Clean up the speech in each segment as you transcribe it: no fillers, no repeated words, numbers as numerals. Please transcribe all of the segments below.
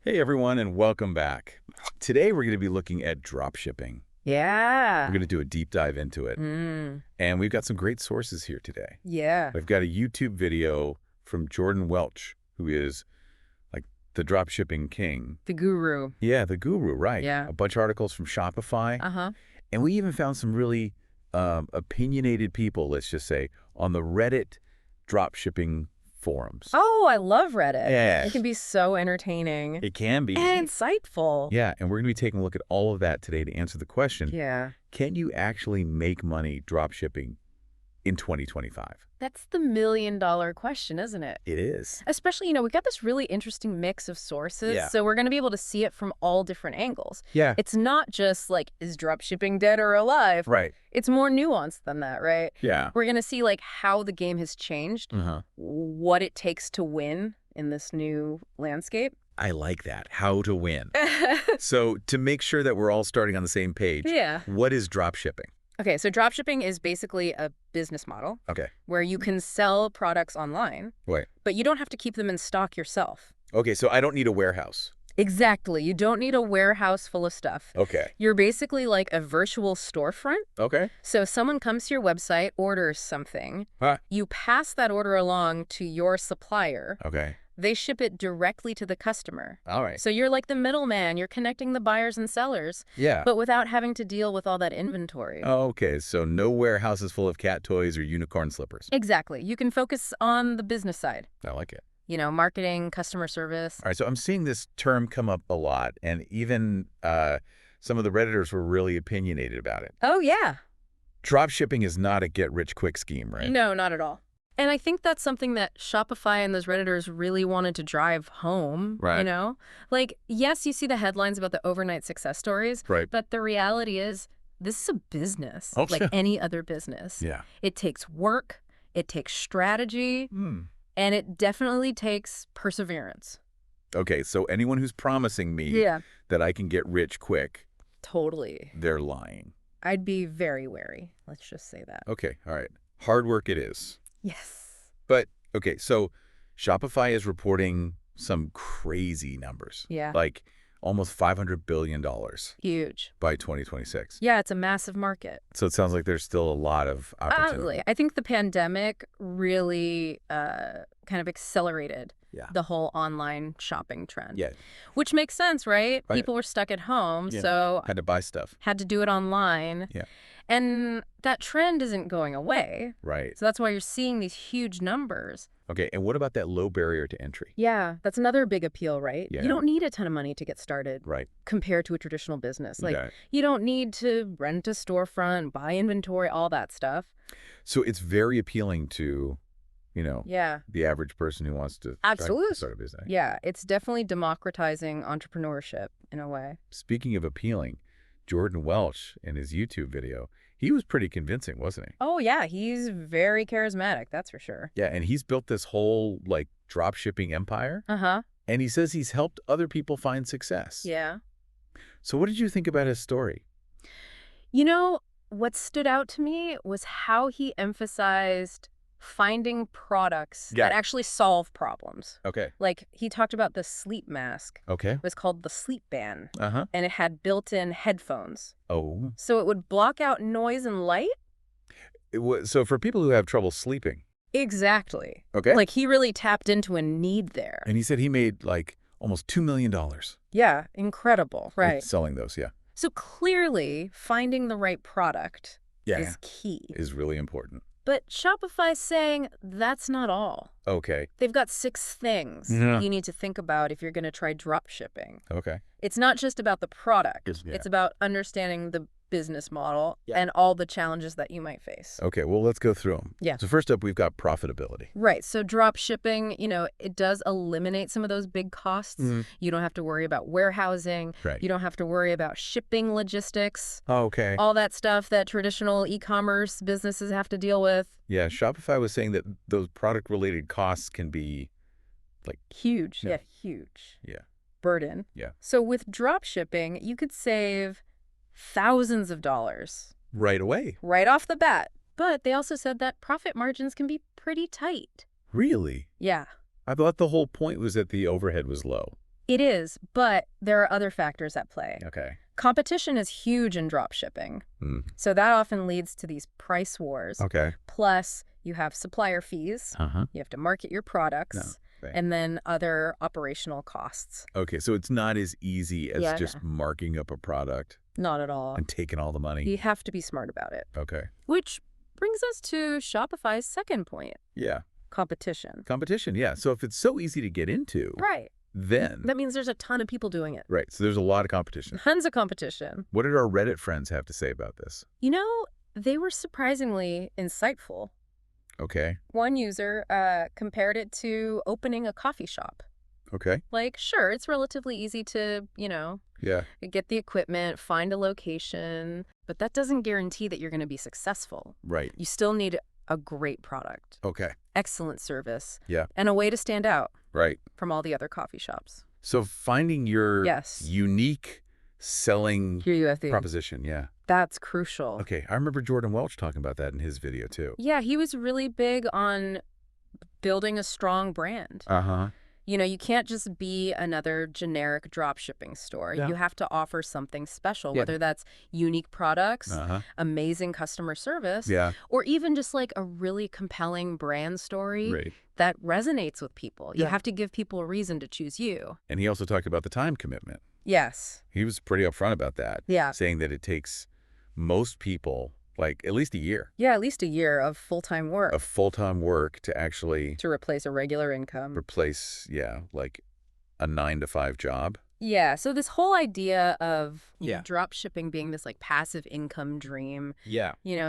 Hey everyone, and welcome back. Today we're going to be looking at dropshipping. Yeah. We're going to do a deep dive into it. Mm. And we've got some great sources here today. Yeah. We've got a YouTube video from Jordan Welch, who is like the dropshipping king. The guru. Yeah, the guru, right. Yeah. A bunch of articles from Shopify. Uh-huh. And we even found some really opinionated people, let's just say, on the Reddit dropshipping forums. Oh, I love Reddit. Yeah. It can be so entertaining. It can be. And insightful. Yeah, and we're going to be taking a look at all of that today to answer the question, Yeah. can you actually make money dropshipping in 2025? That's the million-dollar question, isn't it? It is. Especially, we've got this really interesting mix of sources, Yeah. so we're going to be able to see it from all different angles. Yeah. It's not just like, is dropshipping dead or alive? Right. It's more nuanced than that, right? Yeah. We're going to see like how the game has changed, what it takes to win in this new landscape. I like that. How to win. So to make sure that we're all starting on the same page, Yeah. what is dropshipping? Okay, so dropshipping is basically a business model Okay. where you can sell products online, Wait. but you don't have to keep them in stock yourself. Okay, so I don't need a warehouse. Exactly. You don't need a warehouse full of stuff. Okay. You're basically like a virtual storefront. Okay. So someone comes to your website, orders something. Huh. You pass that order along to your supplier. Okay. They ship it directly to the customer. All right. So you're like the middleman. You're connecting the buyers and sellers, Yeah. but without having to deal with all that inventory. Okay, so no warehouses full of cat toys or unicorn slippers. Exactly. You can focus on the business side. I like it. Marketing, customer service. All right, so I'm seeing this term come up a lot, and even some of the Redditors were really opinionated about it. Oh, yeah. Dropshipping is not a get-rich-quick scheme, right? No, not at all. And I think that's something that Shopify and those Redditors really wanted to drive home, Right. Like, yes, you see the headlines about the overnight success stories, Right. but the reality is this is a business, Oh, like yeah. any other business. Yeah. It takes work, it takes strategy, Hmm. and it definitely takes perseverance. Okay, so anyone who's promising me that I can get rich quick, Totally. they're lying. I'd be very wary. Let's just say that. Okay, all right. Hard work it is. Yes. But, okay, so Shopify is reporting some crazy numbers. Yeah. Like almost $500 billion Huge. by 2026. Yeah, it's a massive market. So it sounds like there's still a lot of opportunity. I think the pandemic really kind of accelerated the whole online shopping trend. Yeah. Which makes sense, right? Right. People were stuck at home, Yeah. so Had to buy stuff. had to do it online. Yeah. And that trend isn't going away. Right. So that's why you're seeing these huge numbers. Okay, and what about that low barrier to entry? Yeah, that's another big appeal, right? Yeah. You don't need a ton of money to get started Right. compared to a traditional business. Like, Okay. you don't need to rent a storefront, buy inventory, all that stuff. So it's very appealing to, Yeah. the average person who wants to try to Absolutely. start a business. Yeah, it's definitely democratizing entrepreneurship in a way. Speaking of appealing, Jordan Welch in his YouTube video, he was pretty convincing, wasn't he? Oh, yeah, he's very charismatic, that's for sure. Yeah, and he's built this whole drop shipping empire, Uh-huh. and he says he's helped other people find success. Yeah. So what did you think about his story? What stood out to me was how he emphasized finding products Yeah. that actually solve problems. Okay. Like, he talked about the sleep mask. Okay. It was called the Sleep Band, Uh-huh. and it had built-in headphones. Oh. So it would block out noise and light? So for people who have trouble sleeping. Exactly. Okay. Like, he really tapped into a need there. And he said he made almost $2 million. Yeah, incredible, right. Selling those, yeah. So clearly, finding the right product is key. Is really important. But Shopify's saying that's not all. Okay. They've got 6 things Yeah. you need to think about if you're going to try drop shipping. Okay. It's not just about the product. Yeah. It's about understanding the business model Yeah. and all the challenges that you might face. Okay, well, let's go through them. Yeah. So first up, we've got profitability. Right. So drop shipping, it does eliminate some of those big costs. Mhm. You don't have to worry about warehousing. Right. You don't have to worry about shipping logistics. Oh, okay. All that stuff that traditional e-commerce businesses have to deal with. Yeah, Shopify was saying that those product-related costs can be Huge. Yeah. Yeah, huge. Yeah. Burden. Yeah. So with drop shipping, you could save thousands of dollars right away. right off the bat. But they also said that profit margins can be pretty tight. Really? Yeah. I thought the whole point was that the overhead was low. It is, but there are other factors at play. Okay. Competition is huge in dropshipping. Mm. So that often leads to these price wars. Okay. Plus, you have supplier fees. You have to market your products. No. Right. And then other operational costs. Okay, so it's not as easy as just marking up a product. Not at all. And taking all the money. You have to be smart about it. Okay. Which brings us to Shopify's second point. Yeah. Competition. Competition, yeah. So if it's so easy to get into, right, then... that means there's a ton of people doing it. Right, so there's a lot of competition. Tons of competition. What did our Reddit friends have to say about this? You know, they were surprisingly insightful. Okay. One user compared it to opening a coffee shop. Okay. Like, sure, it's relatively easy to, get the equipment, find a location, but that doesn't guarantee that you're going to be successful. Right. You still need a great product. Okay. Excellent service. Yeah. And a way to stand out. Right. From all the other coffee shops. So finding your unique selling proposition, That's crucial. Okay, I remember Jordan Welch talking about that in his video too. Yeah, he was really big on building a strong brand. You can't just be another generic dropshipping store. You have to offer something special, whether that's unique products, amazing customer service, or even just like a really compelling brand story that resonates with people. You have to give people a reason to choose you. And he also talked about the time commitment. Yes. He was pretty upfront about that. Yeah. Saying that it takes most people like at least a year. Yeah, at least a year of full-time work. Of full-time work to actually... To replace a regular income. Replace, like a 9-to-5 job. Yeah, so this whole idea of drop shipping being this like passive income dream,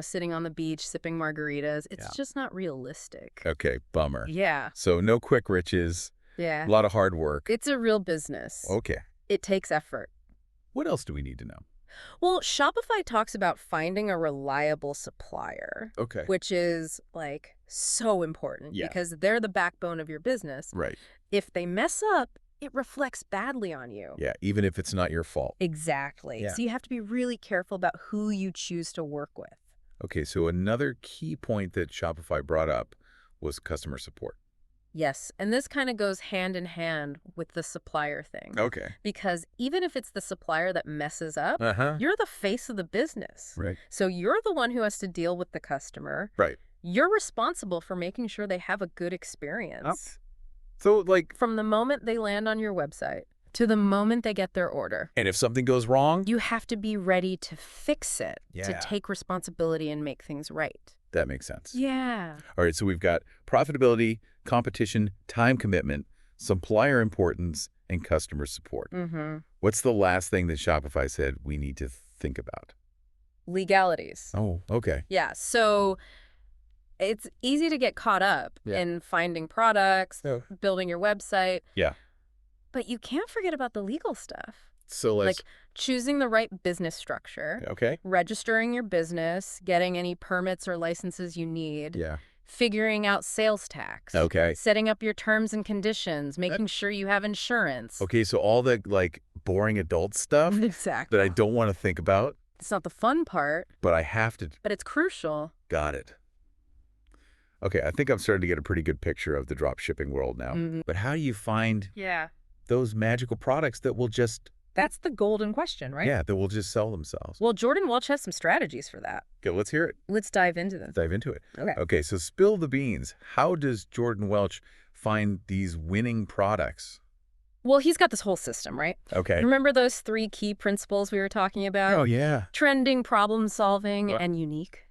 sitting on the beach, sipping margaritas, it's just not realistic. Okay, bummer. Yeah. So no quick riches. Yeah. A lot of hard work. It's a real business. Okay. It takes effort. What else do we need to know? Well, Shopify talks about finding a reliable supplier. Okay. Which is like so important because they're the backbone of your business. Right. If they mess up, it reflects badly on you. Yeah, even if it's not your fault. Exactly. Yeah. So you have to be really careful about who you choose to work with. Okay, so another key point that Shopify brought up was customer support. Yes, and this kind of goes hand in hand with the supplier thing. Okay. Because even if it's the supplier that messes up, you're the face of the business. Right. So you're the one who has to deal with the customer. Right. You're responsible for making sure they have a good experience. So, like... From the moment they land on your website to the moment they get their order. And if something goes wrong? You have to be ready to fix it, to take responsibility and make things right. That makes sense. Yeah. All right, so we've got profitability, competition, time commitment, supplier importance, and customer support. What's the last thing that Shopify said we need to think about? Legalities. Oh, okay. Yeah, so... It's easy to get caught up in finding products, building your website. Yeah. But you can't forget about the legal stuff. So like choosing the right business structure. Okay. Registering your business, getting any permits or licenses you need. Yeah. Figuring out sales tax. Okay. Setting up your terms and conditions, making sure you have insurance. Okay, so all the like boring adult stuff exactly. that I don't want to think about. It's not the fun part. But I have to. But it's crucial. Got it. Okay, I think I'm starting to get a pretty good picture of the drop shipping world now. But how do you find those magical products that will just... That's the golden question, right? Yeah, that will just sell themselves. Well, Jordan Welch has some strategies for that. Okay, let's hear it. Let's dive into them. Dive into it. Okay. Okay, so spill the beans. How does Jordan Welch find these winning products? Well, he's got this whole system, right? Okay. Remember those 3 key principles we were talking about? Oh, yeah. Trending, problem solving, and unique.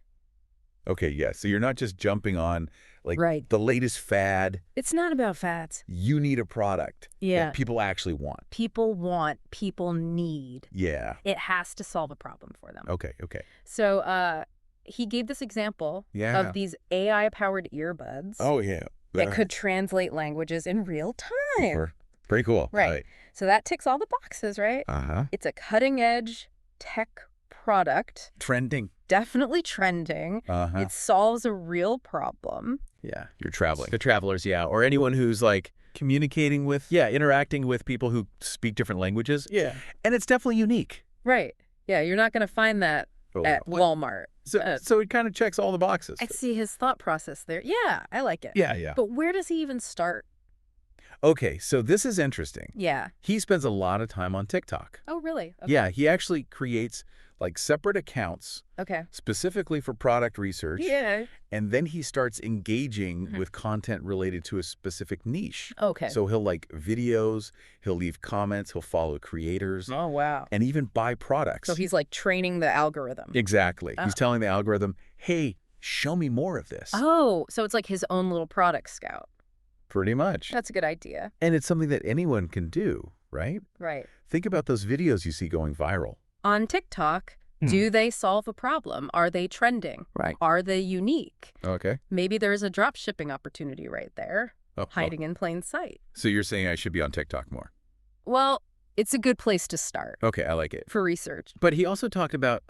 Okay, yeah. So you're not just jumping on like the latest fad. It's not about fads. You need a product that people actually want. People want, people need. Yeah. It has to solve a problem for them. Okay, okay. So he gave this example of these AI-powered earbuds. Oh, yeah. That could translate languages in real time. Pretty cool. Right. So that ticks all the boxes, right? It's a cutting-edge tech product. Trending. Definitely trending. It solves a real problem. Yeah, you're traveling. The travelers, or anyone who's like communicating with, interacting with people who speak different languages. Yeah. And it's definitely unique. Right. Yeah, you're not going to find that at Walmart. So it kind of checks all the boxes. I see his thought process there. Yeah, I like it. Yeah, yeah. But where does he even start? Okay, so this is interesting. Yeah. He spends a lot of time on TikTok. Oh, really? Okay. Yeah, he actually creates like separate accounts Okay. specifically for product research. Yeah. And then he starts engaging with content related to a specific niche. Okay. So he'll like videos, he'll leave comments, he'll follow creators. Oh, wow. And even buy products. So he's like training the algorithm. Exactly. Oh. He's telling the algorithm, hey, show me more of this. Oh, so it's like his own little product scout. Pretty much. That's a good idea. And it's something that anyone can do, right? Right. Think about those videos you see going viral. On TikTok, do they solve a problem? Are they trending? Right. Are they unique? Okay. Maybe there's a drop shipping opportunity right there, hiding in plain sight. So you're saying I should be on TikTok more? Well, it's a good place to start Okay, I like it. for research. But he also talked about